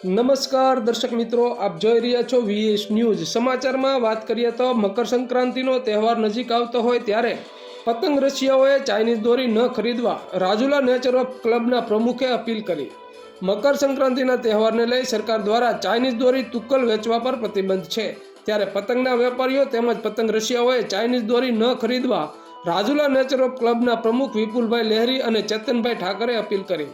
નમસ્કાર દર્શક મિત્રો, આપ જોઈ રહ્યા છો VS ન્યૂઝ. સમાચારમાં વાત કરીએ તો મકર સંક્રાંતિનો તહેવાર નજીક આવતો હોય ત્યારે પતંગ રસિયાઓએ ચાઇનીઝ દોરી ન ખરીદવા રાજુલા નેચર ઓફ ક્લબના પ્રમુખે અપીલ કરી. મકર સંક્રાંતિના તહેવારને લઈ સરકાર દ્વારા ચાઇનીઝ દોરી તુક્કલ વેચવા પર પ્રતિબંધ છે, ત્યારે પતંગના વેપારીઓ તેમજ પતંગ રસિયાઓએ ચાઇનીઝ દોરી ન ખરીદવા રાજુલા નેચર ઓફ ક્લબના પ્રમુખ વિપુલભાઈ લહેરી અને ચેતનભાઈ ઠાકરે અપીલ કરી.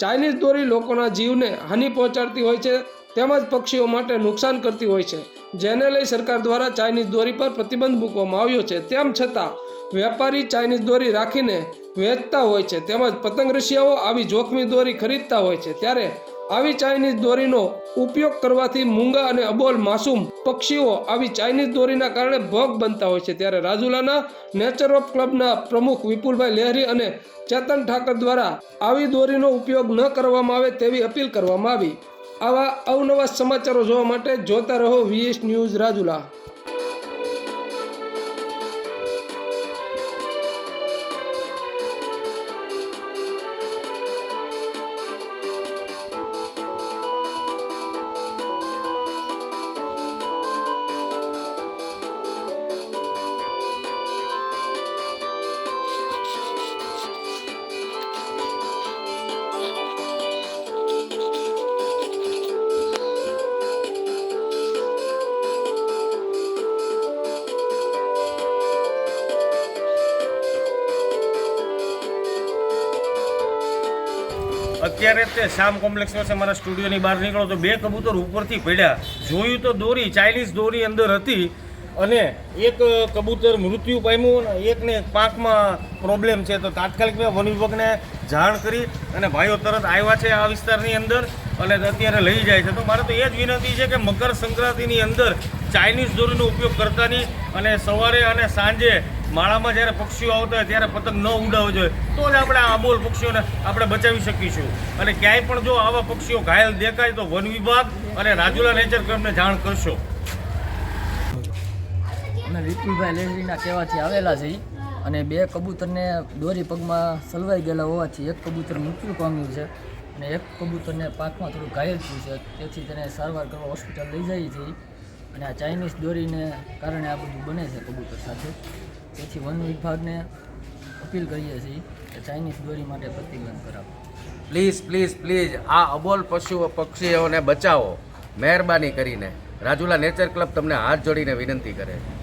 ચાઇનીઝ દોરી લોકોના જીવને હાનિ પહોંચાડતી હોય છે તેમજ પક્ષીઓ માટે નુકસાન કરતી હોય છે, જેને લઈ સરકાર દ્વારા ચાઇનીઝ દોરી પર પ્રતિબંધ મૂકવામાં આવ્યો છે. તેમ છતાં વેપારી ચાઇનીઝ દોરી રાખીને વેચતા હોય છે તેમજ પતંગ રસિયાઓ આવી જોખમી દોરી ખરીદતા હોય છે, ત્યારે આવી ચાઇનીઝ દોરીનો ઉપયોગ કરવાથી મૂંગા અને અબોલ માસૂમ પક્ષીઓ આવી ચાઇનીઝ દોરીના કારણે ભોગ બનતા હોય છે. ત્યારે રાજુલાના નેચર ઓફ ક્લબના પ્રમુખ વિપુલભાઈ લહેરી અને ચેતન ઠાકર દ્વારા આવી દોરીનો ઉપયોગ ન કરવામાં આવે તેવી અપીલ કરવામાં આવી. આવા અવનવા સમાચારો જોવા માટે જોતા રહો VS ન્યૂઝ રાજુલા. અત્યારે તે શ્યામ કોમ્પ્લેક્સમાં છે, મારા સ્ટુડિયોની બહાર નીકળો તો બે કબૂતર ઉપરથી પડ્યા. જોયું તો દોરી ચાઇનીઝ દોરી અંદર હતી અને એક કબૂતર મૃત્યુ પામ્યું અને એકને પાંખમાં પ્રોબ્લેમ છે. તો તાત્કાલિક મેં વન વિભાગને જાણ કરી અને ભાઈઓ તરત આવ્યા છે આ વિસ્તારની અંદર અને અત્યારે લઈ જાય છે. તો મારે તો એ જ વિનંતી છે કે મકર સંક્રાંતિની અંદર ચાઇનીઝ દોરીનો ઉપયોગ કરતા નહીં અને સવારે અને સાંજે માળામાં જ્યારે પક્ષીઓ આવતા હોય ત્યારે પતંગ ન ઉડાવવો જોઈએ, તો જ આપણે આ અબોલ પક્ષીઓને આપણે બચાવી શકીશું. અને ક્યાંય પણ જો આવા પક્ષીઓ ઘાયલ દેખાય તો વન વિભાગ અને રાજુલા નેચર ક્લબને જાણ કરશો. અમે વિપુલભાઈ લહેરીના કહેવાથી આવેલા છીએ અને બે કબૂતરને દોરી પગમાં સલવાઈ ગયેલા હોવાથી એક કબૂતર મૃત્યુ પામ્યું છે અને એક કબૂતરને પાંખમાં થોડું ઘાયલ થયું છે, તેથી તેને સારવાર કરવા હોસ્પિટલ લઈ જઈએ છીએ. અને આ ચાઇનીઝ દોરીને કારણે આ બધું બને છે કબૂતર સાથે, તેથી વન વિભાગને અપીલ કરીએ છીએ કે ચાઇનીઝ દોરી માટે પ્રતિબંધ કરાવો. પ્લીઝ પ્લીઝ પ્લીઝ આ અબોલ પક્ષીઓને બચાવો, મહેરબાની કરીને. રાજુલા નેચર ક્લબ તમને હાથ જોડીને વિનંતી કરે છે.